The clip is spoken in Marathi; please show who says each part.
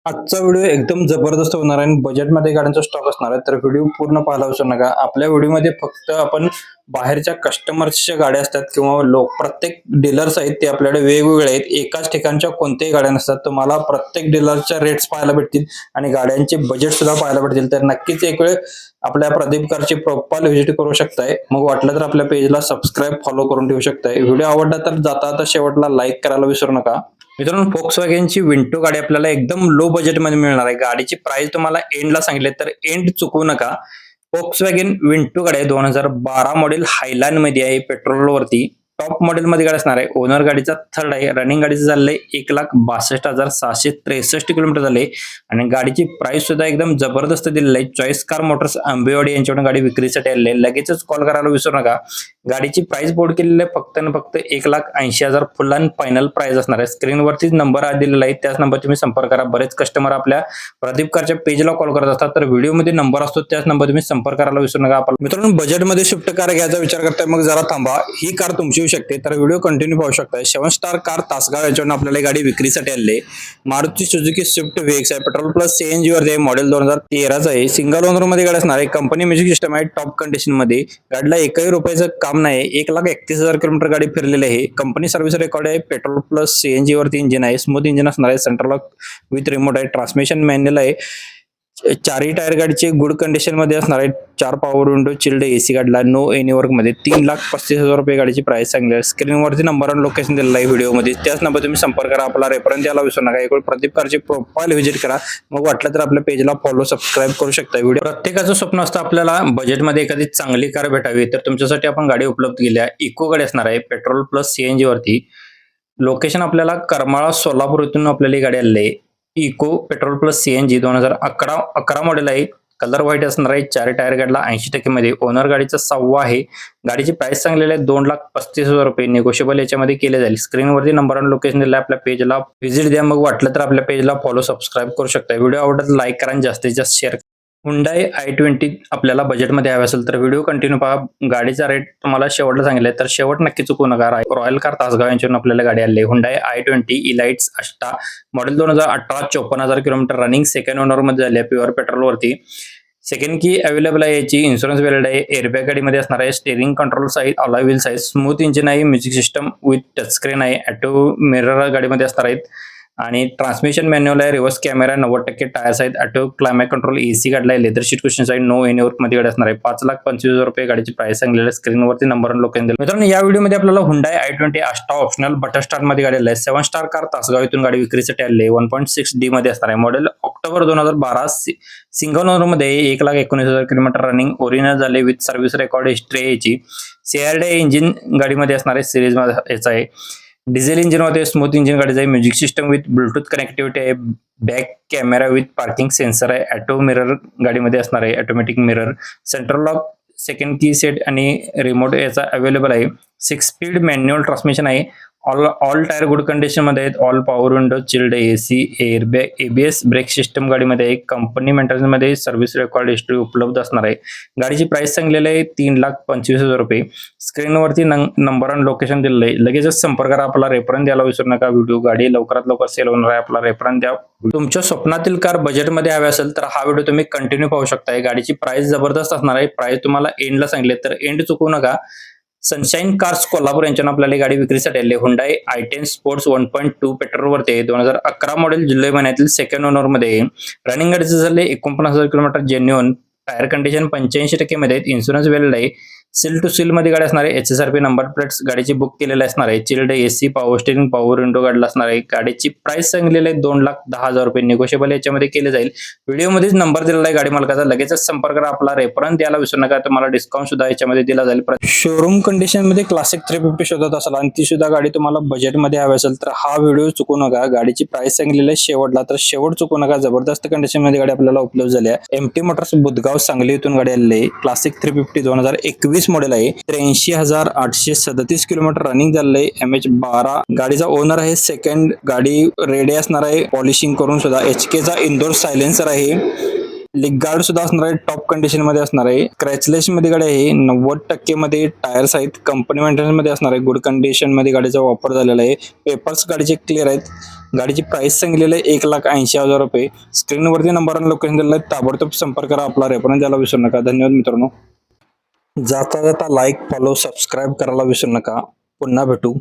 Speaker 1: आजचा व्हिडिओ एकदम जबरदस्त होणार आहे आणि बजेटमध्ये गाड्यांचा स्टॉक असणार आहे. तर व्हिडिओ पूर्ण पाहायला विसरू नका. आपल्या व्हिडिओमध्ये फक्त आपण बाहेरच्या कस्टमर्सच्या गाड्या असतात किंवा प्रत्येक डीलर्स आहेत ते आपल्याकडे वेगवेगळे आहेत. एकाच ठिकाणच्या कोणत्याही गाड्या नसतात. तुम्हाला प्रत्येक डीलरच्या रेट्स पाहायला भेटतील आणि गाड्यांचे बजेट सुद्धा पाहायला भेटतील. तर नक्कीच एक वेळ आपल्या प्रदीप कारची प्रोफाईल व्हिजिट करू शकताय. मग वाटलं तर आपल्या पेजला सबस्क्राईब फॉलो करून ठेवू शकताय. व्हिडिओ आवडला तर जाता शेवटला लाईक करायला विसरू नका. मित्रांनो, Volkswagenची विंटो गाडी आपल्याला एकदम लो बजेटमध्ये मिळणार आहे. गाडीची प्राइस तुम्हाला एंडला सांगितले तर एंड चुकवू नका. Volkswagen विंटो गाडी आहे, 2012 मॉडेल हायलाइनमध्ये आहे, पेट्रोलवरती टॉप मॉडेलमध्ये गाडी असणार आहे. ओनर गाडीचा थर्ड आहे. रनिंग गाडीचं झालंय 1,62,663 किलोमीटर झाले आणि गाडीची प्राइस सुद्धा एकदम जबरदस्त दिलेली आहे. चॉईस कार मोटर्स आंबेवाडी यांच्याकडून गाडी विक्रीसाठी आलेली आहे. लगेचच कॉल करायला विसरू नका. गाडीची प्राइस बोर्ड केलेली आहे फक्त आणि फक्त 1,80,000 फुल अँड फायनल प्राइस असणार आहे. स्क्रीनवरतीच नंबर दिलेला आहे, त्याच नंबर तुम्ही संपर्क करा. बरेच कस्टमर आपल्या प्रदीप कारच्या पेजला कॉल करत असतात, तर व्हिडिओमध्ये नंबर असतो त्याच नंबर तुम्ही संपर्क करायला विसरू नका. मित्रांनो, बजेटमध्ये स्विफ्ट कार घ्यायचा विचार करताय मग जरा थांबा. ही कार तुमची होऊ शकते, तर व्हिडिओ कंटिन्यू पाहू शकताय. 7 स्टार कार तासगाव याच्यावर आपल्याला गाडी विक्रीसाठी आली आहे. मारुती सुझुकी स्विफ्ट व्हीएक्स आहे, पेट्रोल प्लस सीएनजी वरती आहे, मॉडेल 2013 आहे. सिंगल ओनर मध्ये गाडी असणार आहे. कंपनी म्युझिक सिस्टम आहे, टॉप कंडिशन मध्ये. गाडीला एकही रुपयाचं काम नाही. 1,31,000 किलोमीटर गाडी फिरलेली आहे. कंपनी सर्व्हिस रेकॉर्ड आहे. पेट्रोल प्लस सीएनजी वरती इंजिन आहे. स्मूथ इंजिन असणार आहे. सेंट्रल लॉक विथ रिमोट आहे. ट्रान्समिशन मॅन्युअल आहे. चारही टायर गाडीचे गुड कंडिशन मध्ये असणार आहे. 4 पॉवर विंडो, चिल्ड एसी गाडीला, नो एनी वर्क मध्ये. 3,35,000 रुपये गाडीची प्राइस सांगली आहे. स्क्रीनवरती नंबर आणि लोकेशन दिलेलं आहे व्हिडिओमध्ये, त्याच नंबर तुम्ही संपर्क करा. आपला रेफरन्स द्यायला विसरू नका. एक वेळ प्रदीप कारची प्रोफाईल व्हिजिट करा. मग वाटलं तर आपल्या पेजला फॉलो सबस्क्राईब करू शकता. व्हिडिओ प्रत्येकाचं स्वप्न असतं आपल्याला बजेटमध्ये एखादी चांगली कार भेटावी, तर तुमच्यासाठी आपण गाडी उपलब्ध केली आहे. इको गाडी असणार आहे, पेट्रोल प्लस सीएनजी वरती. लोकेशन आपल्याला करमाळा सोलापूर इथून आपल्याला ही गाडी आलेली आहे. Eeco petrol plus CNG 2011 model आहे. कलर व्हाईट असणार आहे. 4 टायर गाडीला 80% मध्ये. ओनर गाडीचा 6वा आहे. गाडीची प्राइस सांगलेली आहे 2,35,000 रुपये. निगोशिएबल याच्यामध्ये केले जाईल. स्क्रीनवरती नंबर आणि लोकेशन दिलं आहे. आपल्या पेजला व्हिजिट द्या. मग वाटलं तर आपल्या पेजला फॉलो सबस्क्राईब करू शकता. व्हिडिओ आवडला लाईक करा आणि जास्तीत जास्त शेअर. Hyundai i20 आपल्याला बजेटमध्ये हवे असेल तर व्हिडिओ कंटिन्यू पहा. गाडीचा रेट तुम्हाला शेवटला सांगितलं तर शेवट नक्की चुकू नका. रॉयल कार तासगाव यांच्याकडून आपल्याला गाडी आली आहे. Hyundai i20 elites Asta, model 2018, 54,000 kilometre running. Second owner मध्ये झाली आहे, प्युअर पेट्रोलवरती. सेकंड की अवेलेबल आहे याची. इन्शुरन्स व्हॅलिड आहे. एअरबॅग गाडीमध्ये असणार आहे. Steering control size, alloy wheel size, smooth engine आहे. Music system with touch screen आहे. ऑटो मिरर गाडीमध्ये असणार आहेत आणि ट्रान्समिशन मॅन्युअल आहे. रिव्हर्स कॅमेरा, 90% टायर्स आहेत. ऑटो क्लायमॅट कंट्रोल, एसी गाडीला आहे. लेदर शीट कुशन्स आहे. नो एनी वर्क मध्ये गाडी असणार आहे. 5,25,000 रुपये गाडीची प्राइस सांगलेली. स्क्रीनवरती नंबर आणि लोकेशन दिलं. मित्रांनो, या व्हिडिओमध्ये आपल्याला Hyundai i20 अष्टा ऑप्शनल बटर स्टार मध्ये गाडी आली आहे. 7 स्टार कार तासगाव इथून गाडी विक्रीसाठी आली आहे. 1.6D मध्ये असणार आहे. Model October 2012. सिंगल ओनर मध्ये 1,19,000 किलोमीटर रनिंग. ओरिजिनल झाले विथ सर्व्हिस रेकॉर्ड हिस्ट्री याची. CRD इंजिन गाडीमध्ये असणार आहे. सिरीज मध्ये याचा आहे. डिझेल इंजिन मध्ये स्मूथ इंजिन गाडीचं आहे. Music system with Bluetooth connectivity आहे. Back camera with parking sensor आहे. ऑटो मिरर गाडीमध्ये असणार आहे. Automatic mirror, central lock, second key set आणि रिमोट याचा अवेलेबल आहे. 6 स्पीड मॅन्युअल ट्रान्समिशन आहे. ऑल टायर गुड कंडिशन मध्ये आहेत. All power window, chilled AC, airbag, ABS brake system गाडीमध्ये आहे. कंपनी मेंटेनन्स मध्ये सर्व्हिस रेकॉर्ड हिस्ट्री उपलब्ध असणार आहे. गाडीची प्राइस सांगलेली आहे 3,25,000 रुपये. स्क्रीनवरती नंबर आणि लोकेशन दिलेलं आहे. लगेचच संपर्क करा. आपला रेफरन्स द्यायला विसरू नका. व्हिडिओ गाडी लवकरात लवकर सेल होणार आहे. आपला रेफरन्स द्या. तुमच्या स्वप्नातील कार बजेटमध्ये हवी असेल तर हा व्हिडिओ तुम्ही कंटिन्यू पाहू शकता. गाडीची प्राइस जबरदस्त असणार आहे. प्राइस तुम्हाला एंडला सांगितले तर एंड चुकवू नका. सनशाईन कार्स कोल्हापूर यांच्यानं आपल्याला गाडी विक्रीसाठी आली. Hyundai i10 स्पोर्ट्स 1.2 पेट्रोलवरती आहे. 2011 मॉडेल, जुलै महिन्यातील सेकंड ओनर मध्ये. रनिंग गाडीचं झाले 49,000 किलोमीटर जेन्युअन. टायर कंडिशन 85% मध्ये आहेत. इन्शुरन्स व्हॅलिड आहे. सील टू सील मध्ये गाडी असणार आहे. HSRP नंबर प्लेट्स गाडीची बुक केलेली असणार आहे. Chilled AC, power steering, power window गाडीला असणार आहे. गाडीची प्राइस सांगलेली आहे 2,10,000 रुपये. निगोशिएबल याच्यामध्ये केले जाईल. व्हिडिओमध्येच नंबर दिलेला आहे गाडी मालकाचा. लगेचच संपर्क करा. आपला रेफरन्स द्यायला विसरू नका. तुम्हाला डिस्काउंट सुद्धा याच्यामध्ये दिला जाईल. शोरूम कंडिशन मध्ये क्लासिक 350 शोधत असाल आणि ती सुद्धा गाडी तुम्हाला बजेटमध्ये हवी असेल तर हा व्हिडिओ चुकू नका. गाडीची प्राइस सांगलेली आहे शेवटला, तर शेवट चुकू नका. जबरदस्त कंडिशन मध्ये गाडी आपल्याला उपलब्ध झाली आहे. MT मोटर्स बुधगाव सांगली इथून गाडी आलेली आहे. क्लासिक 350 2021 मॉडेल आहे. 83,837 किलोमीटर रनिंग झालेलं आहे. MH12 गाडीचा ओनर आहे. सेकंड गाडी रेडी असणार आहे पॉलिशिंग करून सुद्धा. HK चा इंडोर सायलेन्सर आहे. लिग गार्ड सुद्धा असणार आहे, टॉप कंडिशन मध्ये असणार आहे. क्रॅचलेस मध्ये गाडी आहे, 90% मध्ये टायर्स आहेत, कंपनी मेंटेनन्स मध्ये असणार आहे, गुड कंडिशन मध्ये गाडीचा वापर झालेला आहे. पेपर्स गाडीचे क्लिअर आहेत. गाडीची प्राइस सांगितलेली आहे 1,80,000 रुपये. स्क्रीनवरती नंबर आणि लोकेशन दिलेलं आहे, ताबडतोब संपर्क करा, आपला रेफरन्स द्यायला विसरू नका. धन्यवाद मित्रांनो. जाता जाता लाईक, फॉलो, सबस्क्राईब करायला विसरू नका. पुन्हा भेटू.